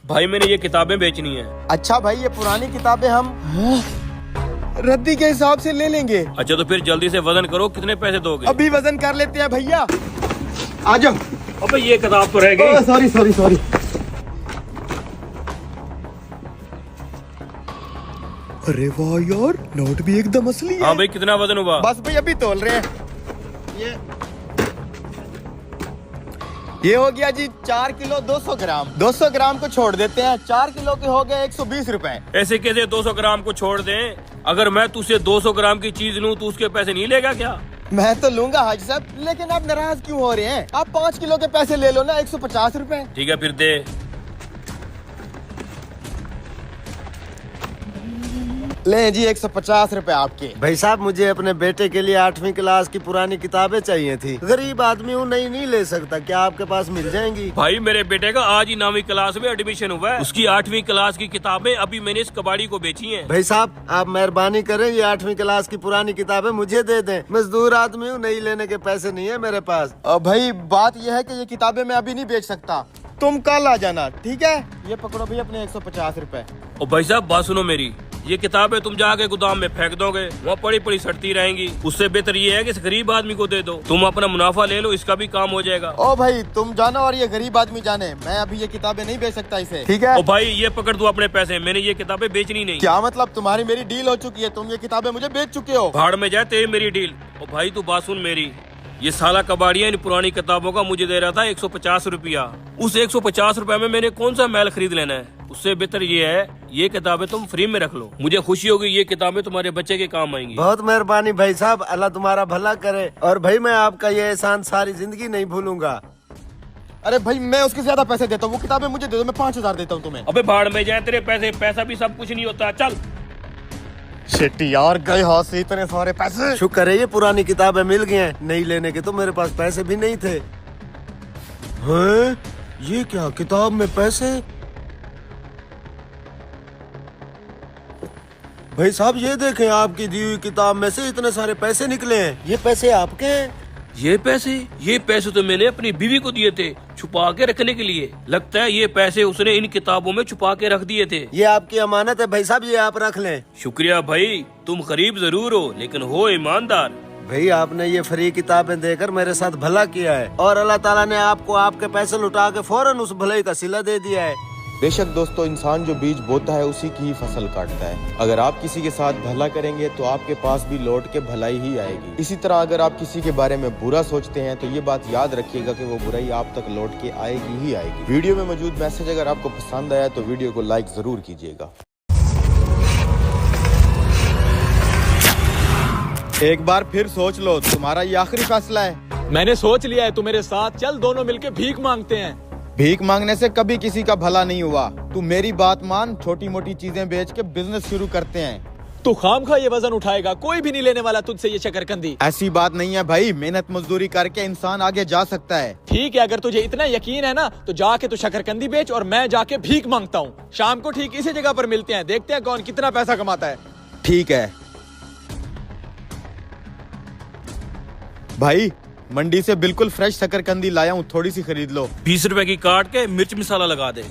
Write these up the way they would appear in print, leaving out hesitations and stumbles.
भाई मैंने ये किताबें बेचनी है। अच्छा भाई, ये पुरानी किताबें हम रद्दी के हिसाब से ले लेंगे। अच्छा तो फिर जल्दी से वजन करो, कितने पैसे दोगे? अभी वजन कर लेते हैं भैया, आ जाओ। अबे ये किताब तो रह गई। Sorry sorry sorry. अरे वाह यार, नोट भी एकदम असली है। हाँ भाई, कितना वजन हुआ? बस भाई अभी तोल रहे हैं। ये हो गया जी 4 किलो 200 ग्राम। 200 ग्राम को छोड़ देते हैं, 4 किलो के हो गए 120 रुपए। ऐसे कैसे 200 ग्राम को छोड़ दें? अगर मैं तुझसे 200 ग्राम की चीज लूं तो उसके पैसे नहीं लेगा क्या? मैं तो लूंगा हाजी साहब, लेकिन आप नाराज क्यों हो रहे हैं? आप 5 किलो के पैसे ले लो ना, 150 रुपए। ठीक है फिर दे। ले जी 150 रुपए आपके। भाई साहब, मुझे अपने बेटे के लिए 8वीं क्लास की पुरानी किताबें चाहिए थी। गरीब आदमी हूँ, नहीं ले सकता। क्या आपके पास मिल जाएंगी? भाई मेरे बेटे का आज ही 9वीं क्लास में एडमिशन हुआ है। उसकी 8वीं क्लास की किताबें अभी मैंने इस कबाड़ी को बेची हैं। भाई साहब, आप मेहरबानी करें, ये 8वीं क्लास की पुरानी किताबें मुझे दे दें। मजदूर आदमी हूँ, नहीं लेने के पैसे नहीं है मेरे पास। भाई बात यह है कि ये किताबें मैं अभी नहीं बेच सकता, तुम कल आ जाना, ठीक है? ये पकड़ो भाई अपने 150 रुपए। और भाई साहब बात सुनो मेरी, ये किताबें तुम जाके गोदाम में फेंक दोगे, वहाँ पड़ी पड़ी सड़ती रहेंगी। उससे बेहतर ये है कि इस गरीब आदमी को दे दो, तुम अपना मुनाफा ले लो, इसका भी काम हो जाएगा। ओ भाई तुम जानो और ये गरीब आदमी जाने, मैं अभी ये किताबें नहीं बेच सकता इसे, ठीक है? ओ भाई ये पकड़ दो अपने पैसे, मैंने ये किताबें बेचनी नहीं। क्या मतलब? तुम्हारी मेरी डील हो चुकी है, तुम ये किताबें मुझे बेच चुके हो। भाड़ में जाए तेरी मेरी डील। ओ भाई तू बात सुन मेरी, ये साला कबाड़िया इन पुरानी किताबों का मुझे दे रहा था 150 रुपया। उस 150 रुपए में मैंने कौन सा मैल खरीद लेना है? उससे बेहतर ये है, ये किताबें तुम फ्री में रख लो, मुझे खुशी होगी, ये किताबें तुम्हारे बच्चे के काम आएंगी। बहुत मेहरबानी भाई साहब, अल्लाह तुम्हारा भला करे। और भाई मैं आपका ये एहसान सारी जिंदगी नहीं भूलूंगा। अरे भाई मैं उसके ज्यादा पैसे देता हूँ, वो किताबें मुझे दे दो, मैं 5000 देता हूँ तुम्हें। अबे भाड़ में जाए तेरे पैसे, पैसा भी सब कुछ नहीं होता। चल शिट यार, गए हाथ से इतने सारे पैसे। शुक्र है ये पुरानी किताबें मिल गई हैं, नहीं लेने के तो मेरे पास पैसे भी नहीं थे। हैं? ये क्या, किताब में पैसे? भाई साहब ये देखें, आपकी दी हुई किताब में से इतने सारे पैसे निकले हैं। ये पैसे आपके हैं? ये पैसे तो मैंने अपनी बीवी को दिए थे छुपा के रखने के लिए। लगता है ये पैसे उसने इन किताबों में छुपा के रख दिए थे। ये आपकी अमानत है भाई साहब, ये आप रख लें। शुक्रिया भाई, तुम गरीब जरूर हो लेकिन हो ईमानदार। भाई आपने ये फ्री किताबें देकर मेरे साथ भला किया है, और अल्लाह ताला ने आपको आपके पैसे लुटा के फौरन उस भलाई का सिला दे दिया है। बेशक दोस्तों, इंसान जो बीज बोता है उसी की ही फसल काटता है। अगर आप किसी के साथ भला करेंगे तो आपके पास भी लौट के भलाई ही आएगी। इसी तरह अगर आप किसी के बारे में बुरा सोचते हैं तो ये बात याद रखिएगा कि वो बुराई आप तक लौट के आएगी ही आएगी। वीडियो में मौजूद मैसेज अगर आपको पसंद आया तो वीडियो को लाइक जरूर कीजिएगा। एक बार फिर सोच लो, तुम्हारा ये आखिरी फैसला है। मैंने सोच लिया है, तू मेरे साथ चल, दोनों मिलके भीख मांगते हैं। भीख मांगने से कभी किसी का भला नहीं हुआ। तू मेरी बात मान, छोटी मोटी चीजें बेच के बिजनेस शुरू करते हैं। तू खामखा ये वजन उठाएगा, कोई भी नहीं लेने वाला तुझसे ये शकरकंदी। ऐसी बात नहीं है भाई, मेहनत मजदूरी करके इंसान आगे जा सकता है। ठीक है, अगर तुझे इतना यकीन है ना तो जाके तू शकरकंदी बेच और मैं जाके भीख मांगता हूँ। शाम को ठीक इसी जगह पर मिलते हैं, देखते हैं कौन कितना पैसा कमाता है। ठीक है भाई, मंडी से बिल्कुल फ्रेश शकरकंदी लाया हूँ, थोड़ी सी खरीद लो। 20 रुपए की काट के मिर्च मसाला लगा दे।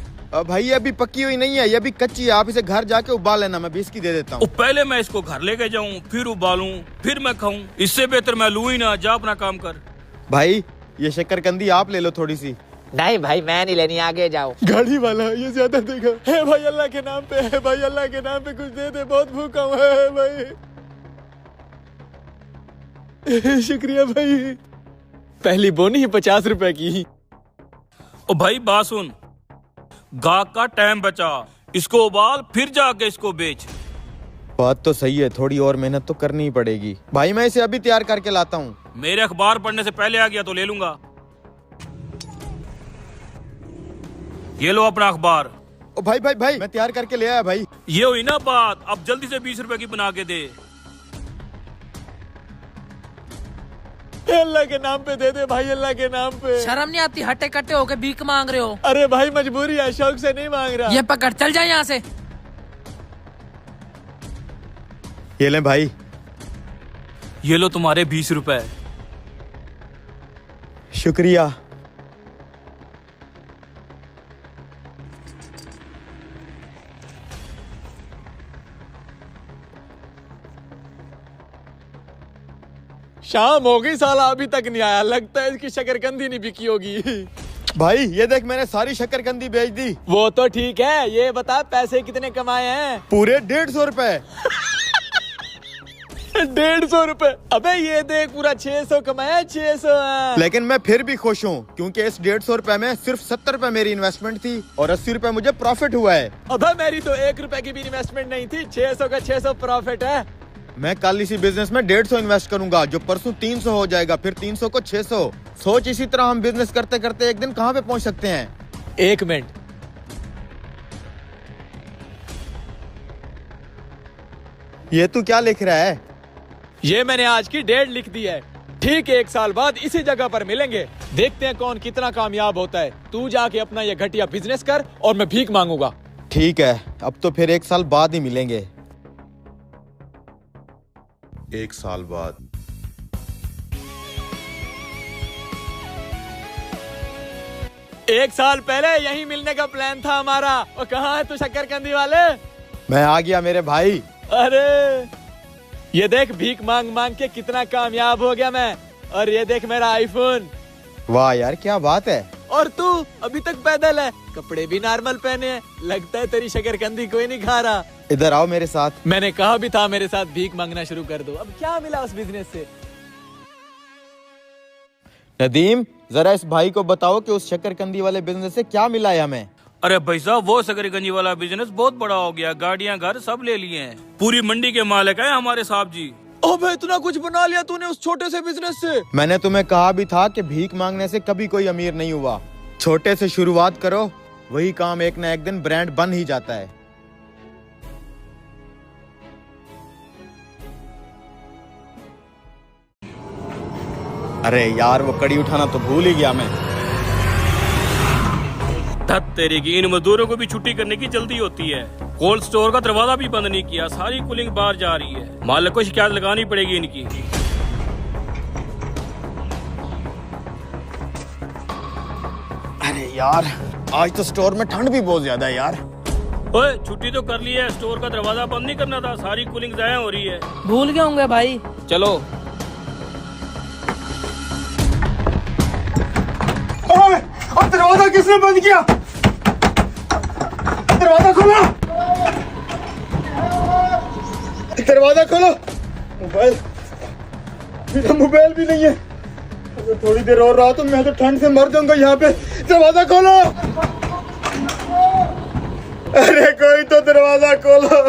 भाई ये अभी पक्की हुई नहीं है, ये अभी कच्ची है, आप इसे घर जाके उबाल लेना, मैं 20 की दे देता हूँ। पहले मैं इसको घर लेके जाऊँ, फिर उबालूं, फिर मैं खाऊं, इससे बेहतर मैं लूं ही ना। जा अपना काम कर। भाई ये शकरकंदी आप ले लो थोड़ी सी। नहीं भाई मैं नहीं लेनी, आगे जाओ। गाड़ी वाला ये ज्यादा देगा। है भाई अल्लाह के नाम पे, है भाई अल्लाह के नाम पे कुछ दे दे, बहुत भूखा हूँ है भाई। शुक्रिया भाई। पहली बोनी ही 50 रुपए की। ओ भाई बात सुन, गाहक का टाइम बचा, इसको उबाल फिर जाके इसको बेच। बात तो सही है, थोड़ी और मेहनत तो करनी ही पड़ेगी। भाई मैं इसे अभी तैयार करके लाता हूँ। मेरे अखबार पढ़ने से पहले आ गया तो ले लूंगा। ये लो अपना अखबार। ओ भाई भाई भाई, मैं तैयार करके ले आया भाई। ये हुई ना बात, अब जल्दी से 20 रुपए की बना के दे। अल्लाह के नाम पे दे दे भाई, अल्लाह के नाम पे। शर्म नहीं आती, हट्टे कट्टे होके भीख मांग रहे हो? अरे भाई मजबूरी है, शौक से नहीं मांग रहा। ये पकड़, चल जा यहाँ से। ये ले भाई। ये लो तुम्हारे 20 रुपए। शुक्रिया। शाम हो गई, साला अभी तक नहीं आया। लगता है इसकी शकरकंदी नहीं बिकी होगी। भाई ये देख, मैंने सारी शक्करकंदी बेच दी। वो तो ठीक है, ये बता पैसे कितने कमाए हैं? पूरे 150 रुपए। 150 रुपए? अबे ये देख, पूरा 600 कमाया, 600। लेकिन मैं फिर भी खुश हूँ, क्योंकि इस 150 रुपए में सिर्फ 70 रुपए मेरी इन्वेस्टमेंट थी और 80 रुपए मुझे प्रॉफिट हुआ है। अबे मेरी तो 1 रुपए की भी इन्वेस्टमेंट नहीं थी, 600 का 600 प्रॉफिट है। मैं कल इसी बिजनेस में 150 इन्वेस्ट करूंगा, जो परसों 300 हो जाएगा, फिर 300 को 600। सोच, इसी तरह हम बिजनेस करते करते एक दिन कहाँ पे पहुँच सकते हैं। 1 मिनट, ये तू क्या लिख रहा है? ये मैंने आज की डेट लिख दी है। ठीक 1 साल बाद इसी जगह पर मिलेंगे, देखते हैं कौन कितना कामयाब होता है। तू जाके अपना ये घटिया बिजनेस कर और मैं भीख मांगूंगा। ठीक है, अब तो फिर 1 साल बाद ही मिलेंगे। 1 साल बाद। एक साल पहले यही मिलने का प्लान था हमारा। और कहाँ है तू शकरकंदी वाले? मैं आ गया मेरे भाई। अरे ये देख, भीख मांग मांग के कितना कामयाब हो गया मैं। और ये देख मेरा आईफोन। वाह यार, क्या बात है। और तू अभी तक पैदल है, कपड़े भी नॉर्मल पहने हैं। लगता है तेरी शकरकंदी कोई नहीं खा रहा। इधर आओ मेरे साथ। मैंने कहा भी था मेरे साथ भीख मांगना शुरू कर दो। अब क्या मिला उस बिजनेस से? नदीम, जरा इस भाई को बताओ कि उस शक्करकंदी वाले बिजनेस से क्या मिला है हमें। अरे भाई साहब, वो शकरकंदी वाला बिजनेस बहुत बड़ा हो गया। गाड़ियां, घर सब ले लिए हैं। पूरी मंडी के मालिक हैं हमारे साहब जी। अबे इतना कुछ बना लिया तूने उस छोटे से बिजनेस से। मैंने तुम्हें कहा भी था कि भीख मांगने से कभी कोई अमीर नहीं हुआ। छोटे से शुरुआत करो, वही काम एक ना एक दिन ब्रांड बन ही जाता है। अरे यार, वो कड़ी उठाना तो भूल ही गया मैं। धत तेरी की, इन मजदूरों को भी छुट्टी करने की जल्दी होती है। कोल्ड स्टोर का दरवाजा भी बंद नहीं किया, सारी कूलिंग बाहर जा रही है। मालिक को शिकायत लगानी पड़ेगी इनकी। अरे यार, आज तो स्टोर में ठंड भी बहुत ज्यादा है यार। ओए, छुट्टी तो कर ली है, स्टोर का दरवाजा बंद नहीं करना था। सारी कूलिंग जाया हो रही है। भूल गए होंगे भाई। चलो। अब दरवाजा किसने बंद किया? दरवाजा खोलो, दरवाजा खोलो। मोबाइल, मेरा मोबाइल भी नहीं है। अगर थोड़ी देर और रहा तो मैं तो ठंड से मर जाऊंगा यहाँ पे। दरवाजा खोलो। अरे कोई तो दरवाजा खोलो।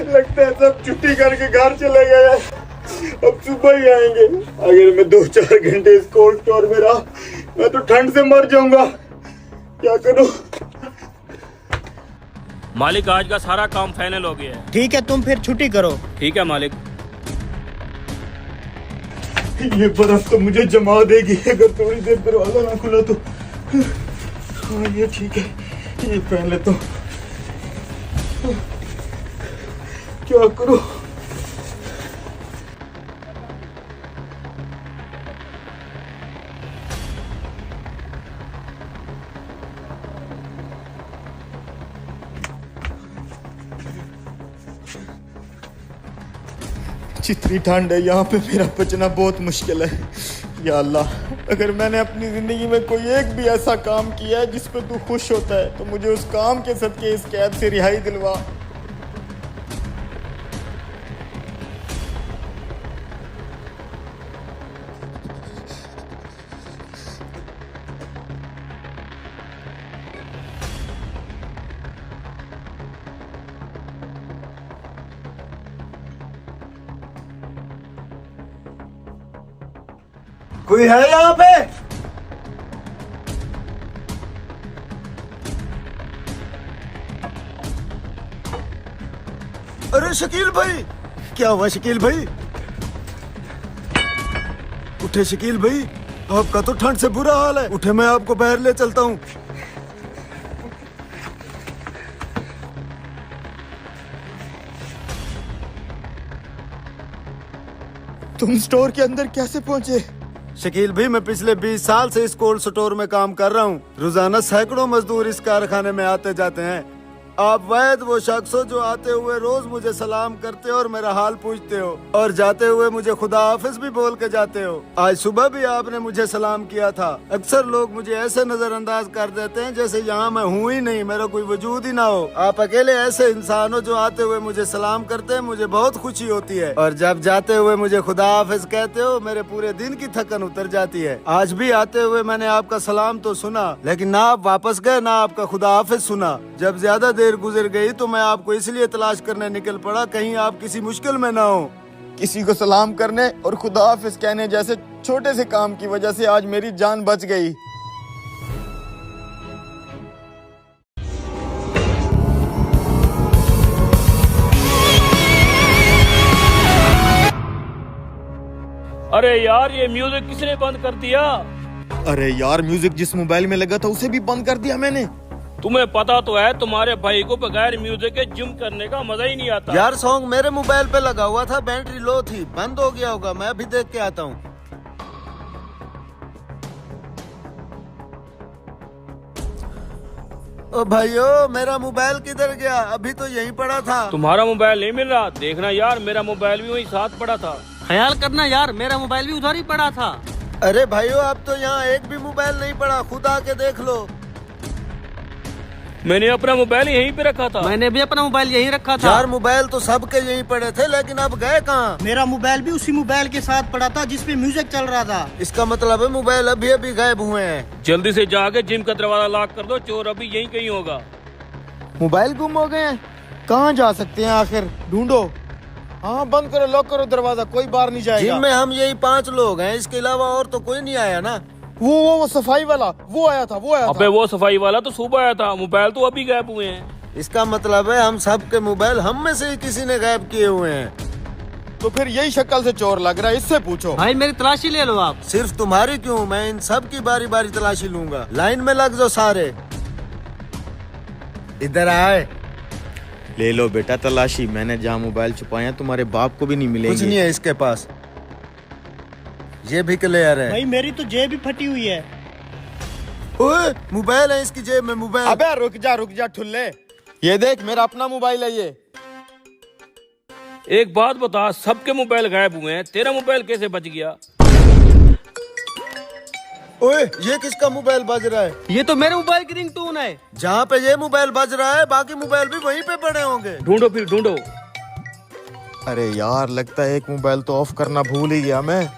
लगता है सब छुट्टी करके घर चले गए, अब सुबह ही आएंगे। अगर मैं 2-4 घंटे इस कोल्ड स्टोर में रहा, मैं तो ठंड से मर जाऊंगा। क्या करूं? मालिक, आज का सारा काम फाइनल हो गया है। ठीक है, तुम फिर छुट्टी करो। ठीक है मालिक। ये बर्फ तो मुझे जमा देगी अगर थोड़ी देर दरवाजा ना खुला तो। हाँ ये ठीक है, ये पहन लेता हूँ। क्या करूं? जितनी ठंड है यहाँ पे, मेरा बचना बहुत मुश्किल है। या अल्लाह, अगर मैंने अपनी जिंदगी में कोई एक भी ऐसा काम किया है जिस पे तू खुश होता है, तो मुझे उस काम के सदके इस कैद से रिहाई दिलवा। कोई है यहाँ पे? अरे शकील भाई, क्या हुआ शकील भाई? उठे शकील भाई, आपका तो ठंड से बुरा हाल है। उठे, मैं आपको बाहर ले चलता हूँ। तुम स्टोर के अंदर कैसे पहुंचे? शकील भाई, मैं पिछले 20 साल से इस कोल्ड स्टोर में काम कर रहा हूँ। रोजाना सैकड़ों मजदूर इस कारखाने में आते जाते हैं। आप वैद वो शख्स हो जो आते हुए रोज मुझे सलाम करते हो और मेरा हाल पूछते हो और जाते हुए मुझे खुदा हाफिज भी बोल के जाते हो। आज सुबह भी आपने मुझे सलाम किया था। अक्सर लोग मुझे ऐसे नजरअंदाज कर देते हैं जैसे यहाँ मैं हूँ ही नहीं, मेरा कोई वजूद ही ना हो। आप अकेले ऐसे इंसान हो जो आते हुए मुझे सलाम करते हैं, मुझे बहुत खुशी होती है। और जब जाते हुए मुझे खुदा हाफिज कहते हो, मेरे पूरे दिन की थकन उतर जाती है। आज भी आते हुए मैंने आपका सलाम तो सुना, लेकिन ना आप वापस गए ना आपका खुदा हाफिज सुना। जब ज्यादा देर गुजर गई तो मैं आपको इसलिए तलाश करने निकल पड़ा, कहीं आप किसी मुश्किल में ना हो। किसी को सलाम करने और खुदा हाफिज कहने जैसे छोटे से काम की वजह से आज मेरी जान बच गई। अरे यार, ये म्यूजिक किसने बंद कर दिया? अरे यार, म्यूजिक जिस मोबाइल में लगा था उसे भी बंद कर दिया मैंने। तुम्हें पता तो है तुम्हारे भाई को बगैर म्यूजिक के जिम करने का मजा ही नहीं आता। यार सॉन्ग मेरे मोबाइल पे लगा हुआ था, बैटरी लो थी, बंद हो गया होगा। मैं अभी देख के आता हूँ। ओ भाइयों, मेरा मोबाइल किधर गया? अभी तो यहीं पड़ा था। तुम्हारा मोबाइल नहीं मिल रहा? देखना यार, मेरा मोबाइल भी वहीं साथ पड़ा था। ख्याल करना यार, मेरा मोबाइल भी उधर ही पड़ा था। अरे भाइयों, अब तो यहाँ एक भी मोबाइल नहीं पड़ा, खुद आके देख लो। मैंने अपना मोबाइल यहीं पे रखा था। मैंने भी अपना मोबाइल यहीं रखा था। यार मोबाइल तो सबके यहीं पड़े थे, लेकिन अब गए कहाँ? मेरा मोबाइल भी उसी मोबाइल के साथ पड़ा था जिसपे म्यूजिक चल रहा था। इसका मतलब है मोबाइल अभी अभी गायब हुए हैं। जल्दी से जाके जिम का दरवाजा लॉक कर दो, चोर अभी यहीं कहीं होगा। मोबाइल गुम हो गए हैं, कहाँ जा सकते हैं आखिर? ढूंढो। हाँ, बंद करो, लॉक करो दरवाजा, कोई बाहर नहीं जाएगा। जिम में हम यही 5 लोग हैं, इसके अलावा और तो कोई नहीं आया ना। वो सफाई वाला वो आया था, अबे वो सफाई वाला तो सुबह आया था, मोबाइल तो अभी गायब हुए हैं। इसका मतलब है हम सब के मोबाइल हम में से ही किसी ने गायब किए हुए हैं। तो फिर यही शक्ल से चोर लग रहा है, इससे पूछो। भाई मेरी तलाशी ले लो आप। सिर्फ तुम्हारी क्यों, मैं इन सब की बारी बारी तलाशी लूंगा। लाइन में लग जाओ सारे। इधर आए। ले लो बेटा तलाशी। मैंने जहाँ मोबाइल छुपाया तुम्हारे बाप को भी नहीं मिलेंगे। कुछ नहीं है इसके पास। ये भी क्लियर है। भाई मेरी तो जेब भी फटी हुई है। ओए, मोबाइल है इसकी जेब में, मोबाइल। अबे रुक जा ठुल्ले, ये देख मेरा अपना मोबाइल है ये। एक बात बता, सबके मोबाइल गायब हुए हैं, तेरा मोबाइल कैसे बच गया? ओए, ये किसका मोबाइल बज रहा है? ये तो मेरे मोबाइल की रिंगटोन है। जहाँ पे ये मोबाइल बज रहा है, बाकी मोबाइल भी वहीं पे पड़े होंगे। ढूंढो फिर ढूंढो। अरे यार, लगता है एक मोबाइल तो ऑफ करना भूल ही गया मैं।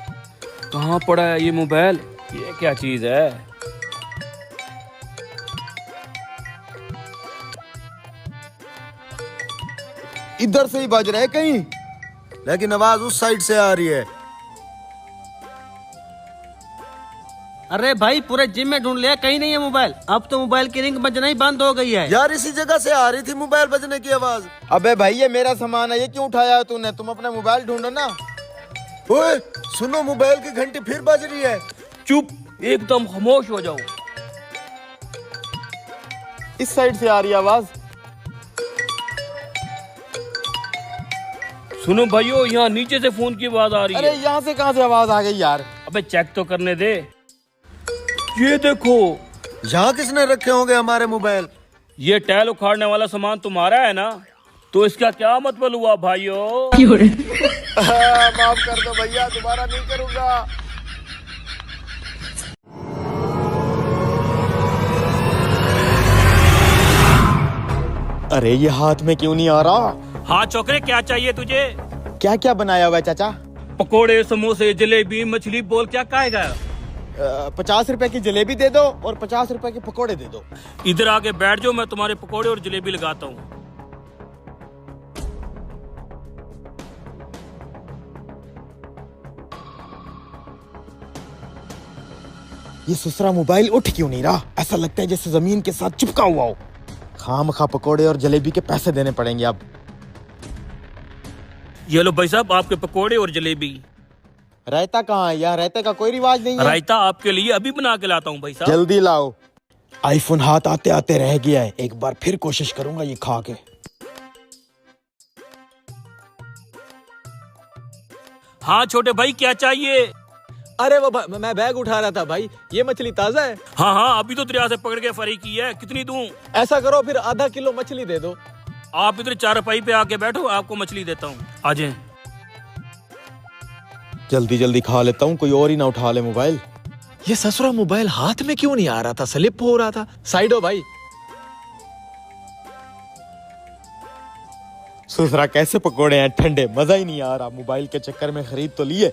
कहाँ पड़ा है ये मोबाइल? ये क्या चीज है? इधर से ही बज रहा है कहीं, लेकिन आवाज उस साइड से आ रही है। अरे भाई पूरे जिम में ढूंढ लिया, कहीं नहीं है मोबाइल। अब तो मोबाइल की रिंग बजना ही बंद हो गई है। यार इसी जगह से आ रही थी मोबाइल बजने की आवाज। अबे भाई ये मेरा सामान है, ये क्यों उठाया है तूने? तुम अपना मोबाइल ढूंढो ना। ओए सुनो, मोबाइल की घंटी फिर बज रही है। चुप, एकदम खामोश हो जाओ। इस साइड से आ रही है आवाज। सुनो भाइयों, यहाँ नीचे से फोन की आवाज आ रही अरे है। यहाँ से कहाँ से आवाज आ गई यार? अबे चेक तो करने दे। ये देखो, यहाँ किसने रखे होंगे हमारे मोबाइल? ये टाइल उखाड़ने वाला सामान तुम्हारा है ना? तो इसका क्या मतलब हुआ भाइयों? माफ कर दो भैया, दोबारा नहीं करूंगा। अरे ये हाथ में क्यों नहीं आ रहा? हाँ चौकरे, क्या चाहिए तुझे? क्या क्या बनाया हुआ है चाचा? पकोड़े, समोसे, जलेबी, मछली, बोल क्या खाएगा? 50 रुपए की जलेबी दे दो और 50 रुपए के पकोड़े दे दो। इधर आके बैठ जाओ, मैं तुम्हारे पकोड़े और जलेबी लगाता हूँ। ये ससुरा मोबाइल उठ क्यों नहीं रहा? ऐसा लगता है जैसे जमीन के साथ चिपका हुआ हो। खामखा पकोड़े और जलेबी के पैसे देने पड़ेंगे अब। ये लो भाई साहब, आपके पकोड़े और जलेबी। रायता कहाँ है? यहाँ रायते का कोई रिवाज नहीं है। रायता आपके लिए अभी बना के लाता हूँ भाई साहब। जल्दी लाओ। आईफोन हाथ आते आते रह गया है, एक बार फिर कोशिश करूंगा ये खा के। हाँ छोटे भाई, क्या चाहिए? अरे वो मैं बैग उठा रहा था भाई, ये मछली ताजा है। हाँ हाँ, अभी तो दरिया से पकड़ के फरी की है। कितनी दूं? ऐसा करो फिर आधा किलो मछली दे दो। आप इधर चारपाई पे आके बैठो, आपको मछली देता हूँ। आ जाए। जल्दी जल्दी खा लेता हूँ, कोई और ही ना उठा ले मोबाइल। ये ससुरा मोबाइल हाथ में क्यों नहीं आ रहा था, स्लिप हो रहा था। साइड हो भाई। ससुरा कैसे पकोड़े हैं ठंडे, मजा ही नहीं आ रहा। मोबाइल के चक्कर में खरीद तो लिए।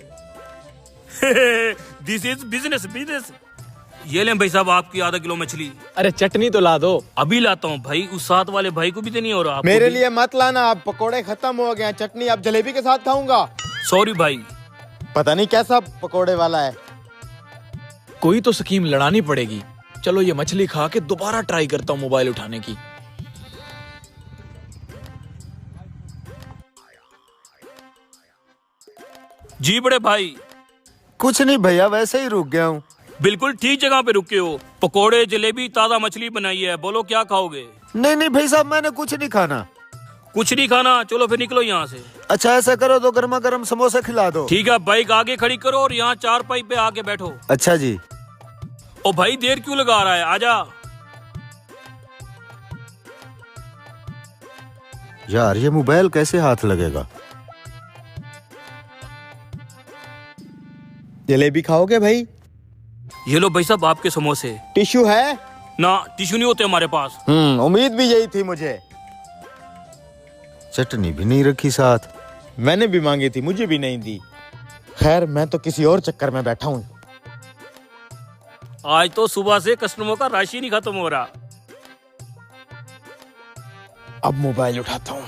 This is business business. ये लें भाई साहब आपकी आधा किलो मछली। अरे चटनी तो ला दो। अभी लाता हूँ भाई, उस साथ वाले भाई को भी तो नहीं हो रहा। मेरे लिए मत लाना, अब पकोड़े खत्म हो गए हैं। चटनी अब जलेबी के साथ खाऊंगा। सॉरी भाई। पता नहीं कैसा पकोड़े वाला है। कोई तो स्कीम लड़ानी पड़ेगी। चलो ये मछली खा के दोबारा ट्राई करता हूँ मोबाइल उठाने की। जी बड़े भाई। कुछ नहीं भैया, वैसे ही रुक गया हूँ। बिल्कुल ठीक जगह पे रुके हो। पकोड़े जलेबी ताजा मछली बनाई है, बोलो क्या खाओगे? नहीं नहीं भाई साहब, मैंने कुछ नहीं खाना। कुछ नहीं खाना? चलो फिर निकलो यहाँ से। अच्छा ऐसा करो, तो गर्मा गर्म समोसे खिला दो। ठीक है, बाइक आगे खड़ी करो और यहाँ चारपाई पे आके बैठो। अच्छा जी। ओ भाई देर क्यों लगा रहा है, आजा। यार ये मोबाइल कैसे हाथ लगेगा? जलेबी खाओगे भाई? ये लो भाई साहब आपके समोसे। टिश्यू है? ना टिश्यू नहीं होते हमारे पास। उम्मीद भी यही थी मुझे। चटनी भी नहीं रखी साथ। मैंने भी मांगी थी, मुझे भी नहीं दी। खैर मैं तो किसी और चक्कर में बैठा हूँ। आज तो सुबह से कस्टमरों का राशि नहीं खत्म हो रहा। अब मोबाइल उठाता हूँ।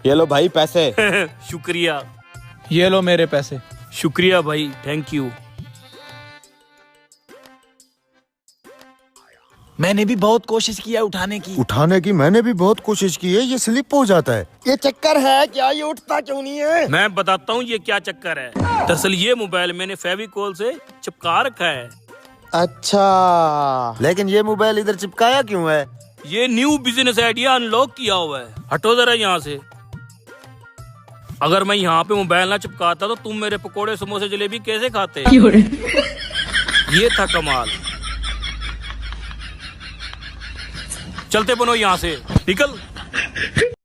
ये लो भाई पैसे। शुक्रिया। ये लो मेरे पैसे। शुक्रिया भाई, थैंक यू। मैंने भी बहुत कोशिश किया उठाने की। उठाने की मैंने भी बहुत कोशिश की है, ये स्लिप हो जाता है। ये चक्कर है क्या, ये उठता क्यों नहीं है? मैं बताता हूँ ये क्या चक्कर है। दरअसल ये मोबाइल मैंने फेविकोल से चिपका रखा है। अच्छा, लेकिन ये मोबाइल इधर चिपकाया क्यों है? ये न्यू बिजनेस आइडिया अनलॉक किया हुआ है। हटो जरा यहाँ से। अगर मैं यहाँ पे मोबाइल ना चिपकाता तो तुम मेरे पकोड़े समोसे जलेबी कैसे खाते? ये था कमाल। चलते बनो यहाँ से, निकल।